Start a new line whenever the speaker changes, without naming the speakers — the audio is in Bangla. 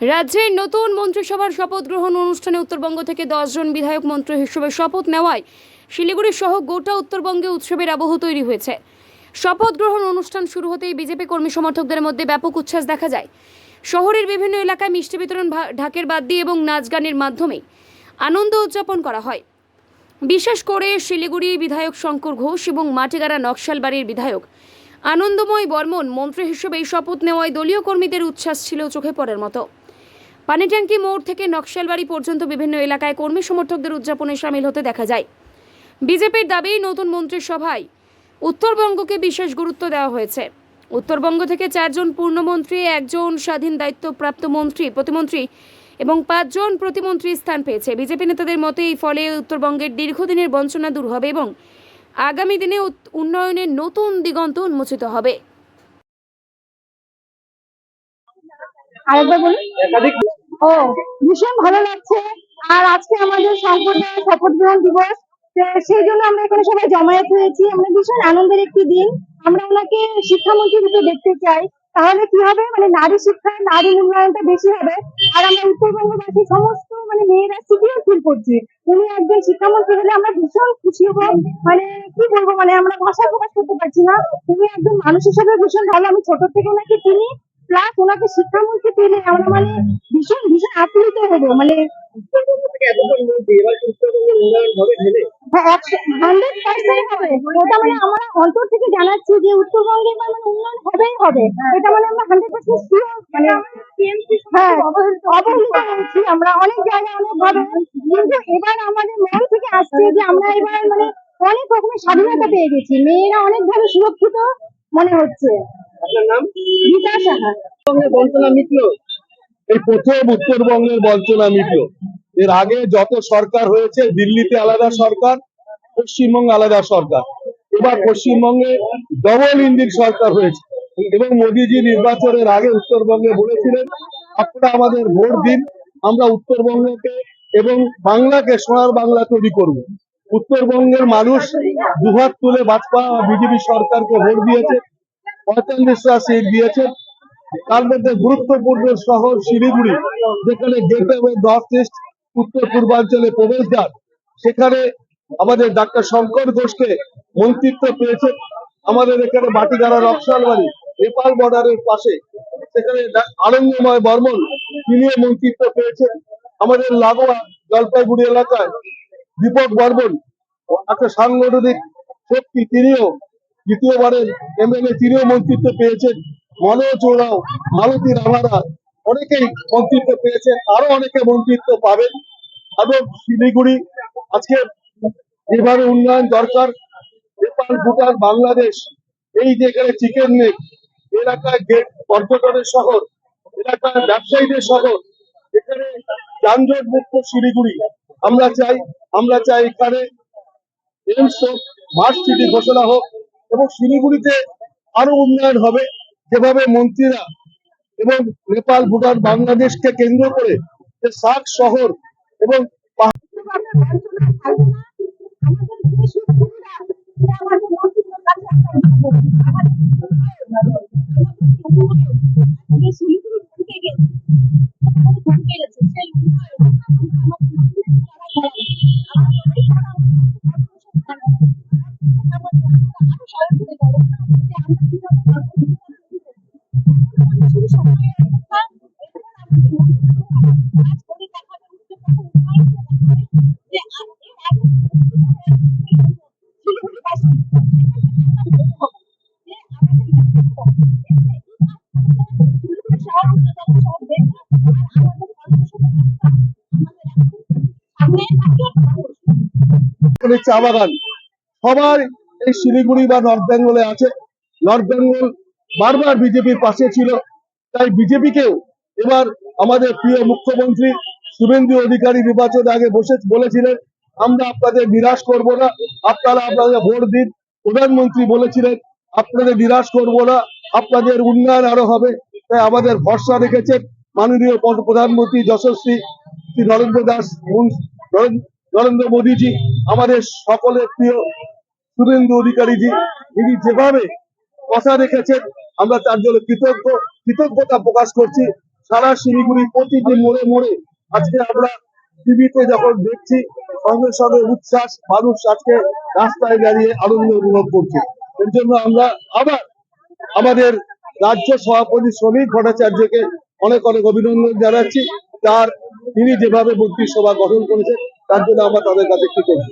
রাজ্যের নতুন মন্ত্রিসভার শপথ গ্রহণ অনুষ্ঠানে উত্তরবঙ্গ থেকে 10 জন বিধায়ক মন্ত্রী হিসেবে শপথ নেওয়ায় শিলিগুড়ি সহ গোটা উত্তরবঙ্গে উৎসবের আবহ তৈরি হয়েছে। শপথ গ্রহণ অনুষ্ঠান শুরু হতেই বিজেপি কর্মী সমর্থকদের মধ্যে ব্যাপক উচ্ছ্বাস দেখা যায়। শহরের বিভিন্ন এলাকায় মিষ্টি বিতরণ, ঢাকের বাদ্যি এবং নাচ গানের মাধ্যমে আনন্দ উদযাপন করা হয়। বিশেষ করে শিলিগুড়ি বিধায়ক শঙ্কর ঘোষ এবং মাটিগাড়া নকশালবাড়ির বিধায়ক আনন্দময় বর্মন মন্ত্রী হিসেবে শপথ নেওয়ায় দলীয় কর্মীদের উচ্ছ্বাস ছিল চোখে পড়ার মতো। পানিট্যাঙ্কি মোড় থেকে নকশালবাড়ি পর্যন্ত বিভিন্ন এলাকায় কর্মী সমর্থকদের উদযাপনে সামিল হতে দেখা যায়। বিজেপির দাবি, নতুন মন্ত্রিসভায় উত্তরবঙ্গকে বিশেষ গুরুত্ব দেওয়া হয়েছে। উত্তরবঙ্গ থেকে 4 জন পূর্ণমন্ত্রী, 1 জন স্বাধীন দায়িত্বপ্রাপ্ত মন্ত্রী, প্রতিমন্ত্রী এবং 5 জন প্রতিমন্ত্রী স্থান পেয়েছে। বিজেপি নেতাদের মতে এই ফলে উত্তরবঙ্গের দীর্ঘদিনের বঞ্চনা দূর হবে এবং আগামী দিনে উন্নয়নের নতুন দিগন্ত উন্মোচিত হবে।
আরেকবার বলুন। ও, ভীষণ ভালো লাগছে। আর আজকে আমাদের সম্প্রদায়ের শপথ গ্রহণ দিবস, তো সেই জন্য আমরা এখানে সবাই জমায়েত হয়েছি। আমরা ভীষণ আনন্দের একটি দিন। আমরা ওনাকে শিক্ষামন্ত্রী রূপে দেখতে চাই। তাহলে কি হবে, মানে নারী শিক্ষা, নারী উন্নয়নটা বেশি হবে। আর আমরা উত্তরবঙ্গবাসী সমস্ত মেয়েরা সিকিউর ফিল করছি। উনি একজন শিক্ষামন্ত্রী হলে আমরা ভীষণ খুশি হবো। কি বলবো, আমরা ভাষায় প্রকাশ করতে পারছি না। উনি একজন মানুষ হিসেবে ভীষণ ভালো। আমি ছোট থেকে ওনাকে চিনি, প্লাস ওনাকে শিক্ষামন্ত্রী পেলে আমরা ভীষণ ভীষণ আপ্লুত হবো। উত্তরবঙ্গ থেকে এতজন মন্ত্রী, এবার উত্তরবঙ্গের উন্নয়ন হবে ভেবে? হ্যাঁ, 100% হবে। ওটা আমরা অন্তর থেকে জানাচ্ছি যে উত্তরবঙ্গে উন্নয়ন হবেই হবে। এটা আমরা 100% শিওর। হ্যাঁ, অবহেলিত হয়েছি আমরা অনেক জায়গায় অনেক ভাবে, কিন্তু এবার আমাদের মন থেকে আসছে যে আমরা এবার অনেক রকমের স্বাধীনতা পেয়ে গেছি। মেয়েরা অনেকভাবে সুরক্ষিত মনে হচ্ছে। আপনার নাম? গীতা সাহা।
বঞ্চনা মিটলো, এই প্রথম উত্তরবঙ্গের বঞ্চনা মিটলো। এর আগে যত সরকার হয়েছে, দিল্লিতে আলাদা সরকার, পশ্চিমবঙ্গে আলাদা সরকার, এবার পশ্চিমবঙ্গে ডবল ইঞ্জিন সরকার হয়েছে। এবং মোদীজি নির্বাচনের আগে উত্তরবঙ্গে বলেছিলেন, আপনারা আমাদের ভোট দিন, আমরা উত্তরবঙ্গকে এবং বাংলাকে সোনার বাংলা তৈরি করব। উত্তরবঙ্গের মানুষ দুহাত তুলে বাজপা বিজেপি সরকারকে ভোট দিয়েছে, 45টা সিট দিয়েছে। তার মধ্যে গুরুত্বপূর্ণ শহর শিলিগুড়ি, যেখানে গেটওয়ে নর্থ ইস্ট, উত্তর পূর্বাঞ্চলে প্রবেশদ্বার, সেখানে আমাদের ডাক্তার শঙ্কর ঘোষকে মন্ত্রিত্ব পেয়েছে। আমাদের এখানে মাটিগাড়া নকশালবাড়ি, নেপাল বর্ডারের পাশে, সেখানে আনন্দময় বর্মন, তিনিও মন্ত্রিত্ব পেয়েছেন। আমাদের লাগোয়া জলপাইগুড়ি এলাকায় দীপক বর্মন একটা সাংগঠনিক শক্তি, তিনিও দ্বিতীয়বারের এমএলএ, তিনিও মন্ত্রিত্ব পেয়েছেন। মনোজ ওরাও, মালতী রাভারা, অনেকেই মন্ত্রিত্ব পেয়েছে, আরো অনেকে মন্ত্রিত্ব পাবেন। এবং শিলিগুড়ি আজকে যেভাবে উন্নয়ন দরকার, নেপাল, ভুটান, বাংলাদেশ, এই যেখানে চিকেন নেক এলাকায়, গেট পর্যটনের শহর, এলাকায় ব্যবসায়ীদের শহর, এখানে যানজট মুক্ত শিলিগুড়ি আমরা চাই এখানে এইমস হোক, স্মার্ট সিটি ঘোষণা হোক, এবং শিলিগুড়িতে আরো উন্নয়ন হবে। যেভাবে মন্ত্রীরা এবং নেপাল, ভুটান, বাংলাদেশকে কেন্দ্র করে যে সার্ক শহর এবং চা বাগান, সবাই এই শিলিগুড়ি বা নর্থ বেঙ্গলে আছে। নর্থ বেঙ্গল বারবার বিজেপির পাশে ছিল, তাই বিজেপিকেও এবার আমাদের প্রিয় মুখ্যমন্ত্রী শুভেন্দু অধিকারী নির্বাচনের আগে বলেছিলেন, আমরা আপনাদের নিরাশ করব না, আপনারা আপনাদের ভোট দিন। প্রধানমন্ত্রী বলেছিলেন, আপনাদের নিরাশ করব না, আপনাদের উন্নয়ন আরো হবে। তাই আমাদের ভরসা রেখেছেন মাননীয় প্রধানমন্ত্রী যশস্বী শ্রী নরেন্দ্র মোদীজি, আমাদের সকলের প্রিয় শুভেন্দু অধিকারীজি। তিনি যেভাবে কথা রেখেছেন, আমরা তার জন্য কৃতজ্ঞতা প্রকাশ করছি। সারা শিলিগুড়ি প্রতিটি মোড়ে মোড়ে আজকে আমরা টিভিতে যখন দেখছি সঙ্গে সঙ্গে উচ্ছ্বাস, মানুষ আজকে রাস্তায় দাঁড়িয়ে আনন্দ অনুভব করছে। এর জন্য আমরা আবার আমাদের রাজ্য সভাপতি শ্রমিক ভট্টাচার্যকে অনেক অনেক অভিনন্দন জানাচ্ছি। তিনি যেভাবে মন্ত্রিসভা গঠন করেছেন তার জন্য আমরা তাদের কাছে কৃতজ্ঞ।